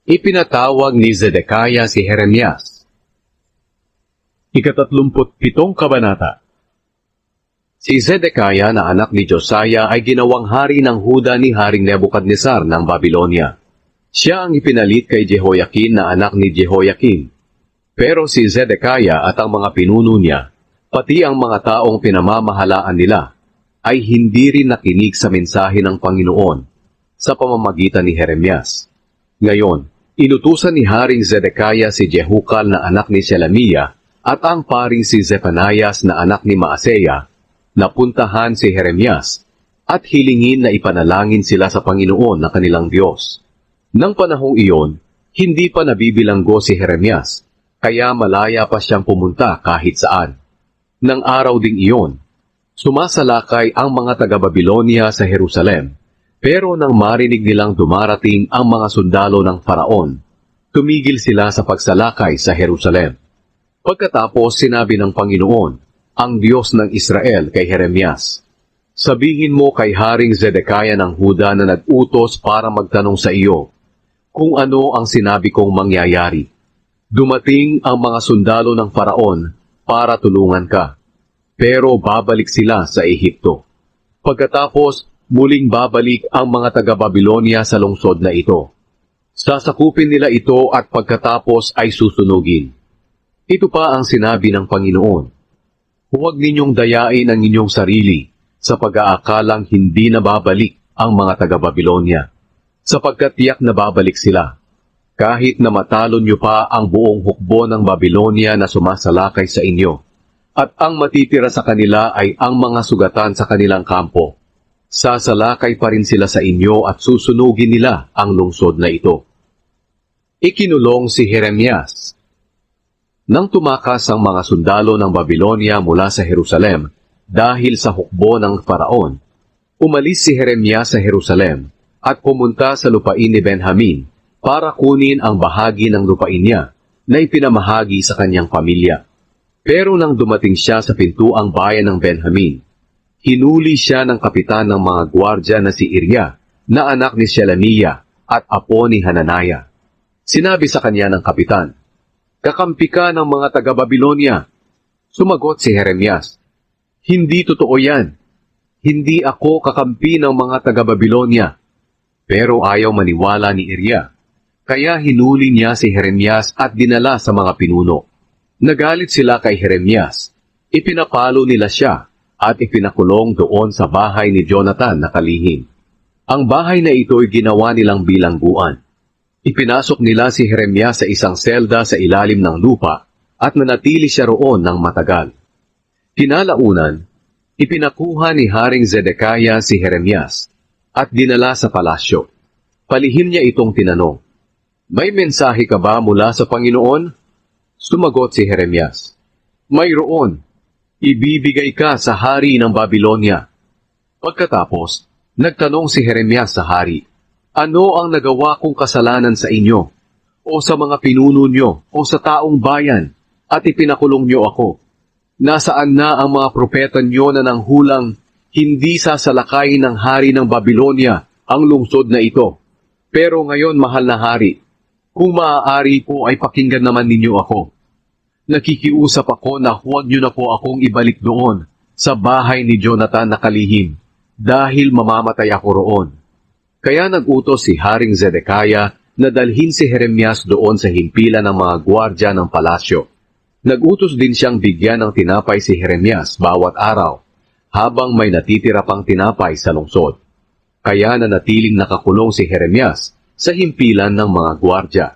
Ipinatawag ni Zedekiah si Jeremias. Ika-37 Kabanata. Si Zedekiah na anak ni Josiah ay ginawang hari ng Huda ni Haring Nebukadnesar ng Babylonia. Siya ang ipinalit kay Jehoiakim na anak ni Jehoiakim. Pero si Zedekiah at ang mga pinuno niya, pati ang mga taong pinamamahalaan nila, ay hindi rin nakinig sa mensahe ng Panginoon sa pamamagitan ni Jeremias. Ngayon, inutusan ni Haring Zedekiah si Jehukal na anak ni Shelemiah at ang paring si Zephanias na anak ni Maaseya na puntahan si Jeremias at hilingin na ipanalangin sila sa Panginoon na kanilang Diyos. Nang panahong iyon, hindi pa nabibilanggo si Jeremias, kaya malaya pa siyang pumunta kahit saan. Nang araw ding iyon, sumasalakay ang mga taga-Babylonia sa Jerusalem, pero nang marinig nilang dumarating ang mga sundalo ng Faraon, tumigil sila sa pagsalakay sa Jerusalem. Pagkatapos sinabi ng Panginoon, ang Diyos ng Israel kay Jeremias, sabihin mo kay Haring Zedekiah ng Huda na nag-utos para magtanong sa iyo kung ano ang sinabi kong mangyayari. Dumating ang mga sundalo ng Faraon para tulungan ka, pero babalik sila sa Ehipto. Pagkatapos, muling babalik ang mga taga-Babylonia sa lungsod na ito. Sasakupin nila ito at pagkatapos ay susunugin. Ito pa ang sinabi ng Panginoon. Huwag ninyong dayain ang inyong sarili sa pag-aakalang hindi na babalik ang mga taga-Babylonia, sapagkat tiyak na babalik sila. Kahit na matalo nyo pa ang buong hukbo ng Babylonia na sumasalakay sa inyo, at ang matitira sa kanila ay ang mga sugatan sa kanilang kampo, sasalakay pa rin sila sa inyo at susunugin nila ang lungsod na ito. Ikinulong si Jeremias. Nang tumakas ang mga sundalo ng Babylonia mula sa Jerusalem dahil sa hukbo ng Faraon, umalis si Jeremias sa Jerusalem at pumunta sa lupain ni Benjamin para kunin ang bahagi ng lupain niya na ipinamahagi sa kanyang pamilya. Pero nang dumating siya sa pintuang bayan ng Benjamin, hinuli siya ng kapitan ng mga gwardya na si Iriah, na anak ni Shelemiah at apo ni Hananiah. Sinabi sa kanya ng kapitan, kakampi ka ng mga taga-Babylonia. Sumagot si Jeremias, hindi totoo yan. Hindi ako kakampi ng mga taga-Babylonia. Pero ayaw maniwala ni Iriah. Kaya hinuli niya si Jeremias at dinala sa mga pinuno. Nagalit sila kay Jeremias. Ipinapalo nila siya at ipinakulong doon sa bahay ni Jonathan na kalihim. Ang bahay na ito ay ginawa nilang bilangguan. Ipinasok nila si Jeremias sa isang selda sa ilalim ng lupa at nanatili siya roon ng matagal. Kinalaunan, ipinakuha ni Haring Zedekiah si Jeremias at dinala sa palasyo. Palihim niya itong tinanong, may mensahe ka ba mula sa Panginoon? Sumagot si Jeremias, mayroon. Ibibigay ka sa hari ng Babylonia. Pagkatapos, nagtanong si Jeremias sa hari, ano ang nagawa kong kasalanan sa inyo, o sa mga pinuno nyo, o sa taong bayan, at ipinakulong nyo ako? Nasaan na ang mga propeta nyo na nanghulang hindi sasalakayin ng hari ng Babylonia ang lungsod na ito? Pero ngayon, mahal na hari, kung maaari po ay pakinggan naman ninyo ako. Nakikiusap ako na huwag nyo na po akong ibalik doon sa bahay ni Jonathan na kalihim dahil mamamatay ako roon. Kaya nag-utos si Haring Zedekiah na dalhin si Jeremias doon sa himpilan ng mga gwardya ng palasyo. Nag-utos din siyang bigyan ng tinapay si Jeremias bawat araw habang may natitira pang tinapay sa lungsod. Kaya nanatiling nakakulong si Jeremias sa himpilan ng mga gwardya.